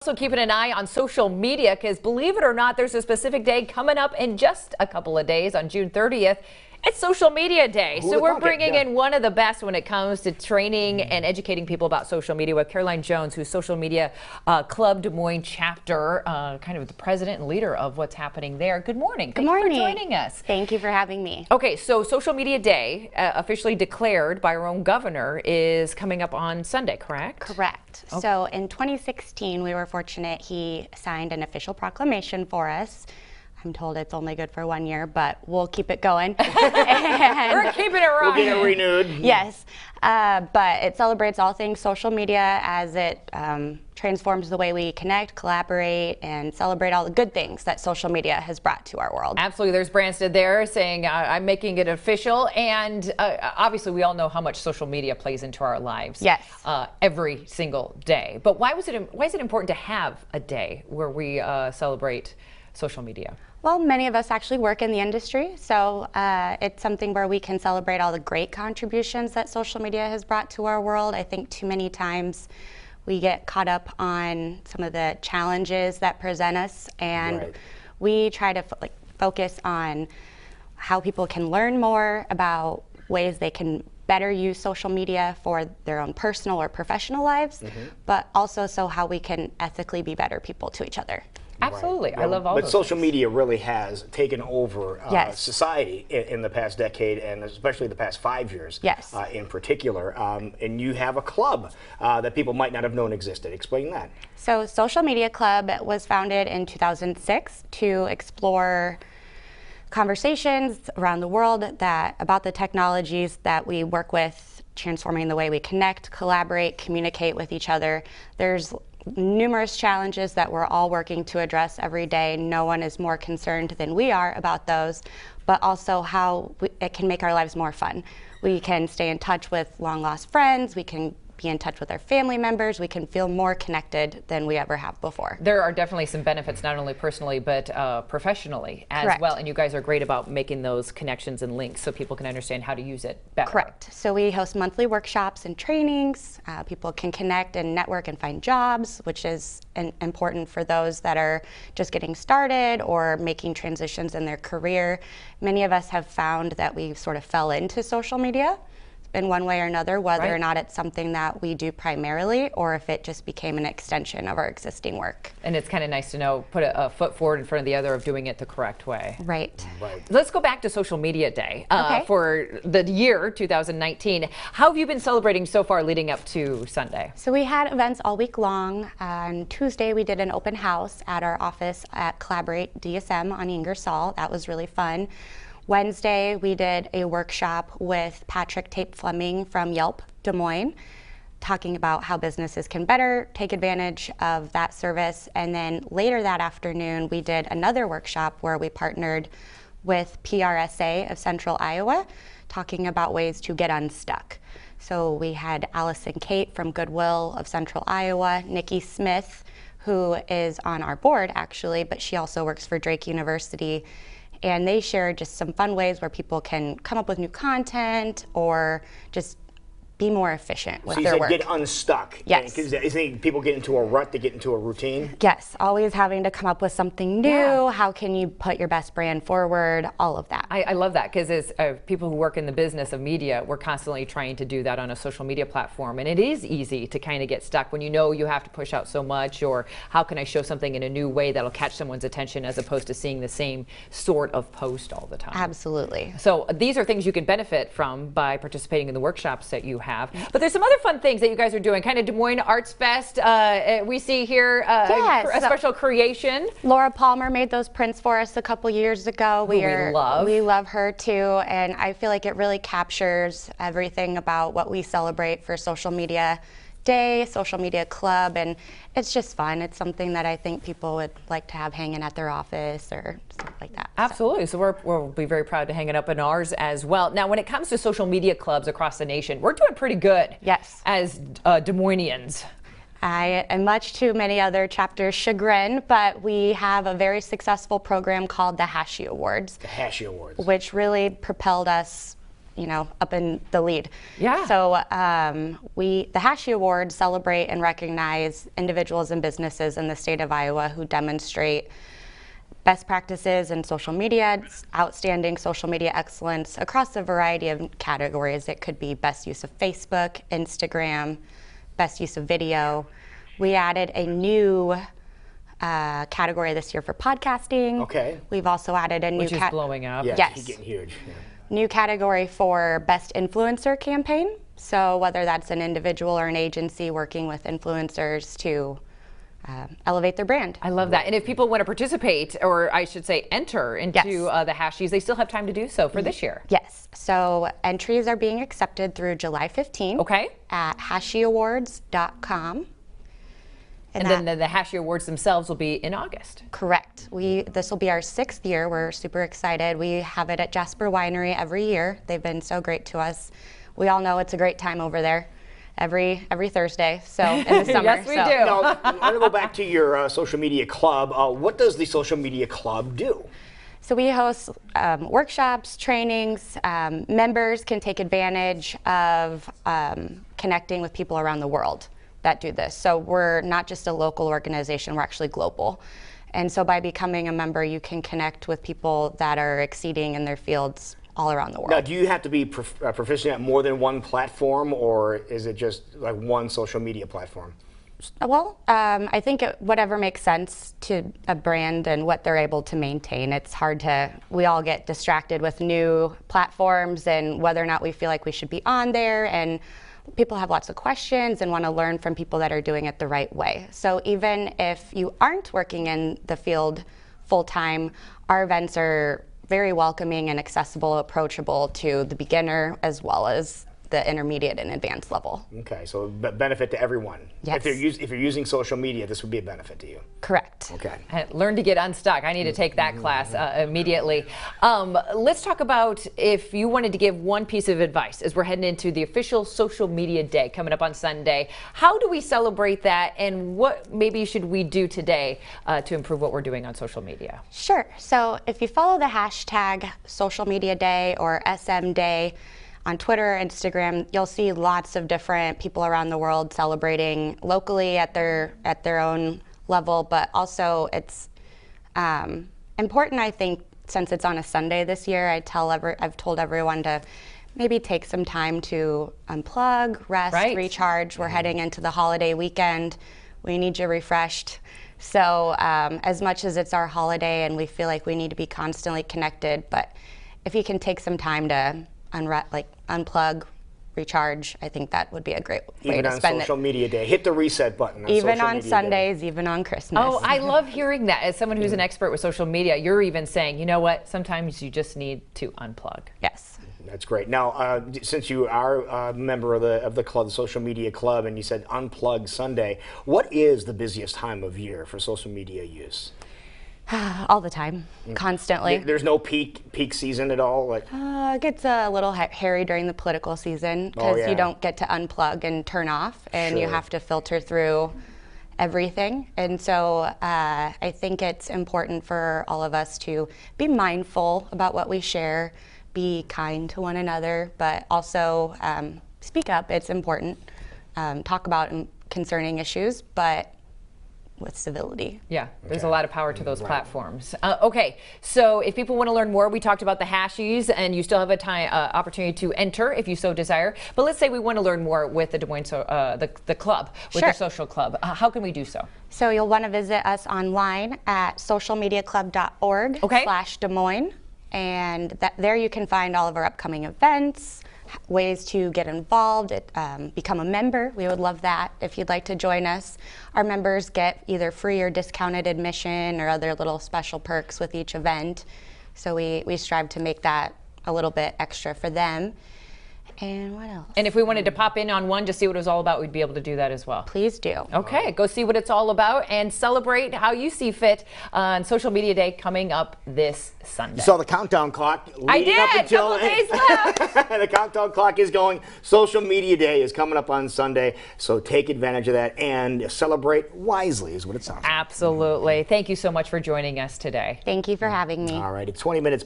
Also keeping an eye on social media because believe it or not, there's a specific day coming up in just a couple of days on June 30th. It's Social Media Day. So we're bringing in one of the best when it comes to training and educating people about social media with Caroline Jones, who's Social Media Club Des Moines chapter, kind of the president and leader of what's happening there. Good morning. Good morning. Thank you for joining us. Thank you for having me. Okay, so Social Media Day, officially declared by our own governor, is coming up on Sunday, correct? Correct. Okay. So in 2016, we were fortunate he signed an official proclamation for us. I'm told it's only good for 1 year, but we'll keep it going. We're keeping it running. We'll get it renewed. Yes, but it celebrates all things social media as it transforms the way we connect, collaborate, and celebrate all the good things that social media has brought to our world. Absolutely. There's Branstad there saying, I'm making it official. And obviously, we all know how much social media plays into our lives. Yes. Every single day. But why is it important to have a day where we celebrate social media? Well, many of us actually work in the industry, so it's something where we can celebrate all the great contributions that social media has brought to our world. I think too many times we get caught up on some of the challenges that present us, and we try to focus on how people can learn more about ways they can better use social media for their own personal or professional lives, but also so how we can ethically be better people to each other. Absolutely. Right. I love all But those social things. media really has taken over Yes. society in the past decade, and especially the past 5 years Yes. In particular. And you have a club that people might not have known existed. Explain that. So Social Media Club was founded in 2006 to explore conversations around the world about the technologies that we work with, transforming the way we connect, collaborate, communicate with each other. There's numerous challenges that we're all working to address every day. No one is more concerned than we are about those, but also how it can make our lives more fun. We can stay in touch with long lost friends, we can be in touch with our family members, we can feel more connected than we ever have before. There are definitely some benefits, not only personally, but professionally as Correct. well. And you guys are great about making those connections and links so people can understand how to use it better. Correct. So we host monthly workshops and trainings. People can connect and network and find jobs, which is important for those that are just getting started or making transitions in their career. Many of us have found that we sort of fell into social media in one way or another, whether or not it's something that we do primarily or if it just became an extension of our existing work. And it's kind of nice to know, put a foot forward in front of the other of doing it the correct way. Right. Let's go back to Social Media Day Okay. for the year 2019. How have you been celebrating so far leading up to Sunday? So we had events all week long. On Tuesday, we did an open house at our office at Collaborate DSM on Ingersoll. That was really fun. Wednesday, we did a workshop with Patrick Tate Fleming from Yelp Des Moines, talking about how businesses can better take advantage of that service. And then later that afternoon, we did another workshop where we partnered with PRSA of Central Iowa, talking about ways to get unstuck. So we had Allison Kate from Goodwill of Central Iowa, Nikki Smith, who is on our board actually, but she also works for Drake University. And they shared just some fun ways where people can come up with new content or just be more efficient with their work. So you said get unstuck. Yes. Because I think people get into a rut, they get into a routine. Yes, always having to come up with something new. Yeah. How can you put your best brand forward? All of that. I love that because as people who work in the business of media, we're constantly trying to do that on a social media platform. And it is easy to kind of get stuck when you know you have to push out so much, or how can I show something in a new way that'll catch someone's attention as opposed to seeing the same sort of post all the time. Absolutely. So these are things you can benefit from by participating in the workshops that you have. But there's some other fun things that you guys are doing, kind of Des Moines Arts Fest. We see here a special creation. Laura Palmer made those prints for us a couple years ago. We love. We love her too, and I feel like it really captures everything about what we celebrate for Social Media Day, Social Media Club, and it's just fun. It's something that I think people would like to have hanging at their office or stuff like that. Absolutely. So we'll be very proud to hang it up in ours as well. Now, when it comes to social media clubs across the nation, we're doing pretty good. Yes. As Des Moinesians. I am much to many other chapters' chagrin, but we have a very successful program called the HASHI Awards. The HASHI Awards. Which really propelled us up in the lead. Yeah. So the HASHI Awards celebrate and recognize individuals and businesses in the state of Iowa who demonstrate best practices in social media, outstanding social media excellence across a variety of categories. It could be best use of Facebook, Instagram, best use of video. We added a new category this year for podcasting. Okay. We've also added a new Which is blowing up. Yeah, Yes. it's getting huge. Yeah. new category for best influencer campaign. So whether that's an individual or an agency working with influencers to elevate their brand. I love that. And if people want to participate, or I should say enter into the Hashies, they still have time to do so for this year. Yes. So entries are being accepted through July 15th. Okay. At hashiawards.com. And then the Hashi Awards themselves will be in August. Correct. This will be our 6th year. We're super excited. We have it at Jasper Winery every year. They've been so great to us. We all know it's a great time over there every Thursday. So in the summer. Yes, we do. Now, I want to go back to your social media club. What does the social media club do? So we host workshops, trainings. Members can take advantage of connecting with people around the world that do this. So we're not just a local organization, we're actually global. And so by becoming a member, you can connect with people that are exceeding in their fields all around the world. Now, do you have to be proficient at more than one platform, or is it just like one social media platform? Well, I think whatever makes sense to a brand and what they're able to maintain. It's hard we all get distracted with new platforms and whether or not we feel like we should be on there, and people have lots of questions and want to learn from people that are doing it the right way. So even if you aren't working in the field full-time, our events are very welcoming and accessible, approachable to the beginner as well as the intermediate and advanced level. Okay, so benefit to everyone. Yes. If you're using social media, this would be a benefit to you. Correct. Okay. Learn to get unstuck. I need to take that class immediately. Let's talk about if you wanted to give one piece of advice as we're heading into the official social media day coming up on Sunday. How do we celebrate that, and what maybe should we do today to improve what we're doing on social media? Sure. So if you follow the hashtag social media day or SM day on Twitter, Instagram, you'll see lots of different people around the world celebrating locally at their own level, but also it's important, I think, since it's on a Sunday this year. I've told everyone to maybe take some time to unplug, rest, recharge. We're heading into the holiday weekend. We need you refreshed. So as much as it's our holiday and we feel like we need to be constantly connected, but if you can take some time to unplug, recharge, I think that would be a great way to spend it. Even on social media day, hit the reset button. Even on Sundays, even on Christmas. Oh, I love hearing that. As someone who's an expert with social media, you're even saying, you know what, sometimes you just need to unplug. Yes. That's great. Now, since you are a member of the club, the social media club, and you said Unplug Sunday, what is the busiest time of year for social media use? All the time, constantly. There's no peak season at all? It gets a little hairy during the political season because you don't get to unplug and turn off, and you have to filter through everything. And so I think it's important for all of us to be mindful about what we share, be kind to one another, but also speak up. It's important. Talk about concerning issues, but with civility. Yeah, there's a lot of power to those platforms. Okay, so if people want to learn more, we talked about the Hashies, and you still have a opportunity to enter if you so desire. But let's say we want to learn more with the Des Moines, the club, with the social club. How can we do so? So you'll want to visit us online at socialmediaclub.org/Des Moines, and there you can find all of our upcoming events, ways to get involved, become a member. We would love that if you'd like to join us. Our members get either free or discounted admission or other little special perks with each event. So we strive to make that a little bit extra for them. And what else? And if we wanted to pop in on one to see what it was all about, we'd be able to do that as well. Please do. Okay, go see what it's all about and celebrate how you see fit on Social Media Day coming up this Sunday. You saw the countdown clock leading I did. up until Couple days left. the countdown clock is going. Social Media Day is coming up on Sunday, so take advantage of that and celebrate wisely is what it sounds like. Absolutely. Thank you so much for joining us today. Thank you for having me. All right, it's 20 minutes.